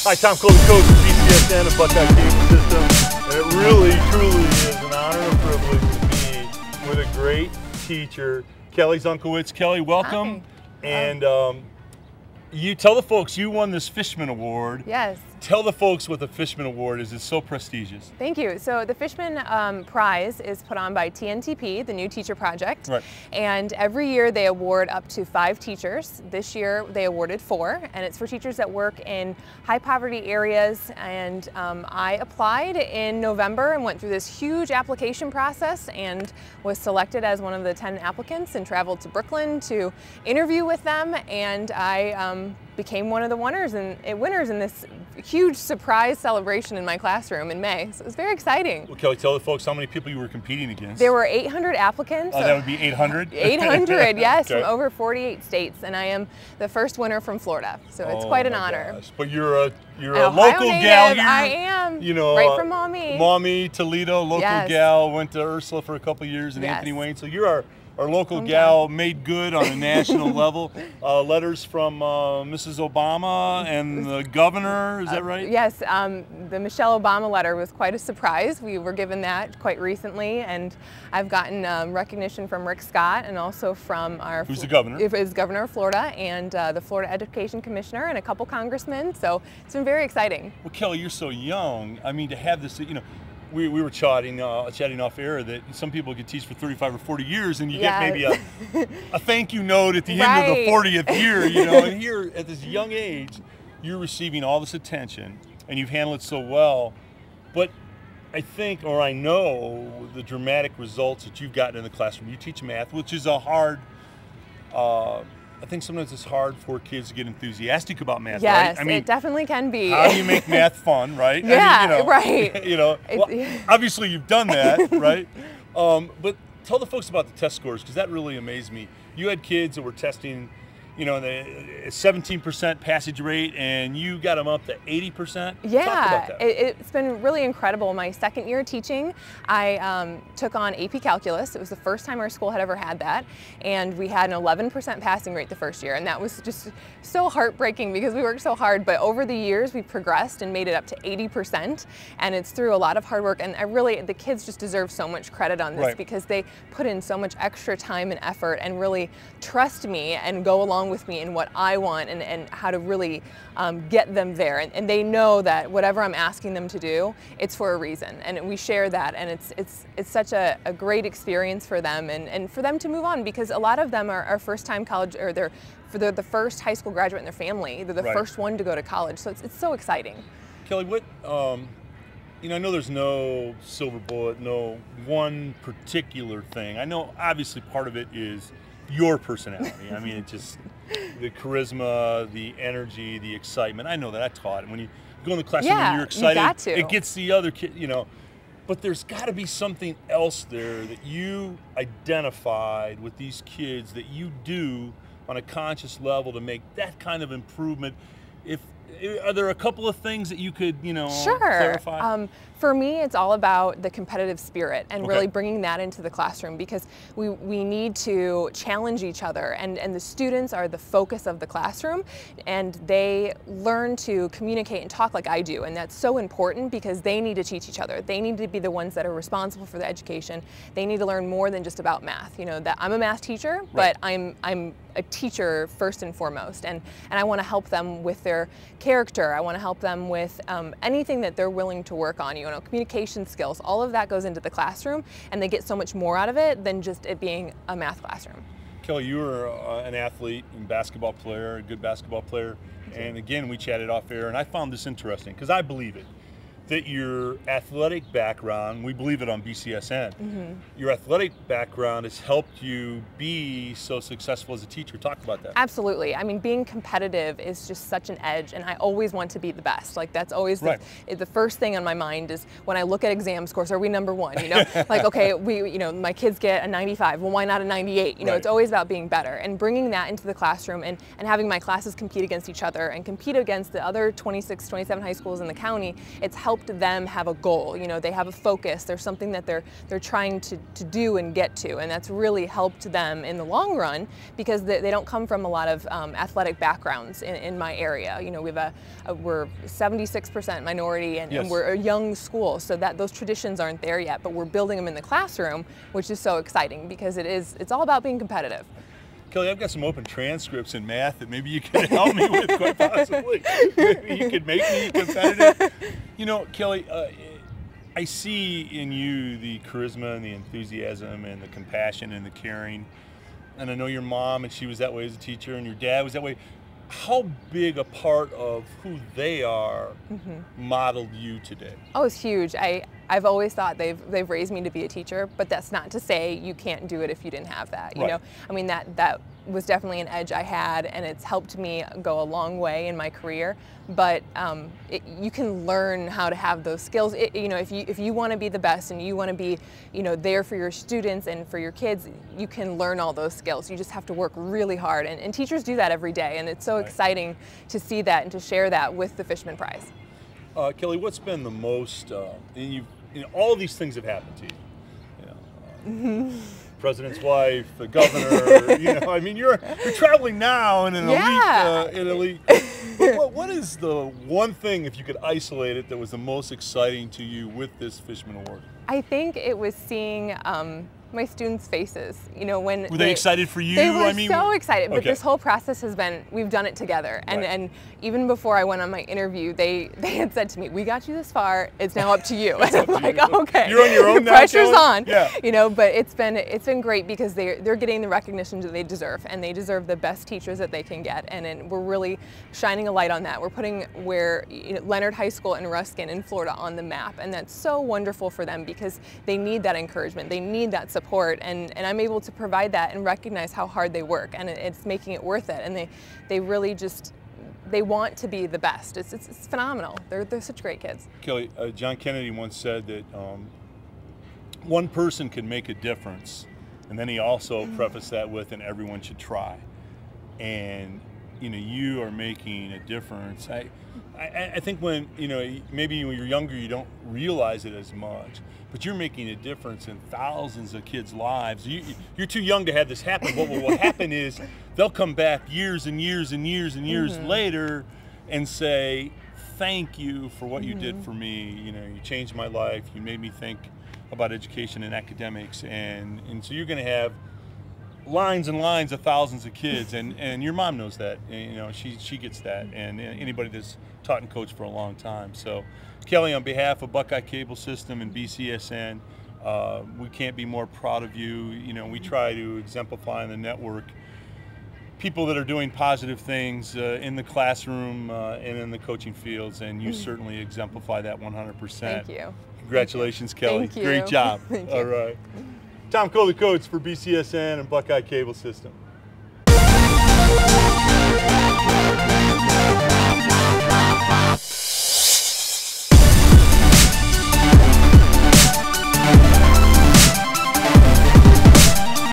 Hi, Tom Cole, the coach of BCSN and Buckeye Cable System. And it really, truly is an honor and privilege to be with a great teacher, Kelly Zunkiewicz. Kelly, welcome. Hi. And you tell the folks you won this Fishman Award. Yes. Tell the folks what the Fishman Award is. It's so prestigious. Thank you. So the Fishman Prize is put on by TNTP, the New Teacher Project. Right. And every year they award up to 5 teachers. This year they awarded 4, and it's for teachers that work in high poverty areas. And I applied in November and went through this huge application process and was selected as one of the 10 applicants and traveled to Brooklyn to interview with them. And I became one of the winners in this huge surprise celebration in my classroom in May. So it was very exciting. Well, Kelly, tell the folks how many people you were competing against. There were 800 applicants. That would be 800? 800, yes, okay. from over 48 states, and I am the first winner from Florida. So it's quite an honor. Gosh. But you're a Ohio local native, gal here. I am. You know, right from Maumee. Maumee, Toledo, local gal. Went to Ursula for a couple of years and Anthony Wayne. So you're our local gal made good on a national level. Letters from Mrs. Obama and the governor, is that right? Yes, the Michelle Obama letter was quite a surprise. We were given that quite recently, and I've gotten recognition from Rick Scott and also from who's the governor? Is governor of Florida, and the Florida Education Commissioner and a couple congressmen. So it's been very exciting. Well, Kelly, you're so young. I mean, to have this, you know, we were chatting off air that some people could teach for 35 or 40 years and you get maybe a thank you note at the end of the 40th year, you know, and here at this young age, you're receiving all this attention and you've handled it so well. But I think, or I know, the dramatic results that you've gotten in the classroom. You teach math, which is a hard, I think sometimes it's hard for kids to get enthusiastic about math, yes, right? I mean, it definitely can be. How do you make math fun, right? Yeah, I mean, you know, right. You know, well, obviously you've done that, right? But tell the folks about the test scores, because that really amazed me. You had kids that were testing, you know, the 17% passage rate, and you got them up to 80%. Yeah, talk about that. It's been really incredible. My second year teaching, I took on AP Calculus. It was the first time our school had ever had that, and we had an 11% passing rate the first year, and that was just so heartbreaking because we worked so hard, but over the years we've progressed and made it up to 80%, and it's through a lot of hard work, and the kids just deserve so much credit on this because they put in so much extra time and effort and really trust me and go along with me in what I want and how to really get them there, and they know that whatever I'm asking them to do, it's for a reason, and we share that, and it's such a great experience for them and for them to move on, because a lot of them are first-time college, or they're the first high school graduate in their family. They're the first one to go to college, so it's so exciting. Kelly, what you know, I know there's no silver bullet, no one particular thing. I know obviously part of it is your personality. I mean, it's just the charisma, the energy, the excitement. I know that. I taught it. When you go in the classroom and you're excited, you got to. It gets the other kid, you know. But there's got to be something else there that you identified with these kids that you do on a conscious level to make that kind of improvement. Are there a couple of things that you could, you know, clarify? For me, it's all about the competitive spirit and really bringing that into the classroom, because we need to challenge each other, and the students are the focus of the classroom, and they learn to communicate and talk like I do, and that's so important because they need to teach each other. They need to be the ones that are responsible for the education. They need to learn more than just about math. You know, that I'm a math teacher, but I'm a teacher first and foremost, and I want to help them with their character. I want to help them with anything that they're willing to work on. You know, communication skills, all of that goes into the classroom, and they get so much more out of it than just it being a math classroom. Kelly, you were an athlete and basketball player, a good basketball player, and again, we chatted off air, and I found this interesting because I believe it, that your athletic background, we believe it on BCSN, your athletic background has helped you be so successful as a teacher. Talk about that. Absolutely. I mean, being competitive is just such an edge, and I always want to be the best. Like, that's always the first thing on my mind is when I look at exam scores, are we #1? You know, like, okay, you know, my kids get a 95, well, why not a 98? You know, it's always about being better, and bringing that into the classroom and having my classes compete against each other and compete against the other 26, 27 high schools in the county. It's helped helped them have a goal. You know, they have a focus. There's something that they're trying to do and get to, and that's really helped them in the long run because they don't come from a lot of athletic backgrounds in my area. You know, we're 76% minority, and, yes. and we're a young school, so that those traditions aren't there yet. But we're building them in the classroom, which is so exciting because it's all about being competitive. Kelly, I've got some open transcripts in math that maybe you could help me with, quite possibly. Maybe you could make me competitive. You know, Kelly, I see in you the charisma and the enthusiasm and the compassion and the caring. And I know your mom, and she was that way as a teacher, and your dad was that way. How big a part of who they are modeled you today? Oh, it's huge. I've always thought they've raised me to be a teacher, but that's not to say you can't do it if you didn't have that. You know, I mean, that was definitely an edge I had, and it's helped me go a long way in my career. But you can learn how to have those skills. You know, if you want to be the best and you want to be, you know, there for your students and for your kids, you can learn all those skills. You just have to work really hard, and teachers do that every day, and it's so exciting to see that and to share that with the Fishman Prize. Kelly, what's been the most, and all these things have happened to you. President's wife, the governor, you know, I mean, you're traveling now in an elite. But what is the one thing, if you could isolate it, that was the most exciting to you with this Fishman Award? I think it was seeing my students' faces. You know, when were they excited for you? They were I mean, so excited. But this whole process has been, we've done it together. And even before I went on my interview, they had said to me, "We got you this far. It's now up to you." And I'm like, "Okay, you're on your own the now, pressure's Kelly?" on." Yeah. You know, but it's been great because they're getting the recognition that they deserve, and they deserve the best teachers that they can get. And we're really shining a light on that. We're putting Leonard High School in Ruskin in Florida on the map, and that's so wonderful for them because they need that encouragement, they need that support, and I'm able to provide that and recognize how hard they work, and it's making it worth it. And they really just, they want to be the best. It's phenomenal. They're such great kids. Kelly, John Kennedy once said that one person can make a difference, and then he also prefaced that with, and everyone should try. And you know, you are making a difference. I think when, you know, maybe when you're younger you don't realize it as much, but you're making a difference in thousands of kids' lives. You're too young to have this happen. What will happen is they'll come back years and years and years and years later and say, "Thank you for what you did for me. You know, you changed my life. You made me think about education and academics." And so you're going to have lines and lines of thousands of kids, and your mom knows that, and, you know, she gets that, and anybody that's taught and coached for a long time. So Kelly, on behalf of Buckeye Cable System and BCSN, we can't be more proud of you. You know, we try to exemplify in the network people that are doing positive things in the classroom and in the coaching fields, and you certainly exemplify that 100%. Thank you. Congratulations, Kelly. Thank you. Great job. Thank you. All right. Tom Coley, coach for BCSN and Buckeye Cable System.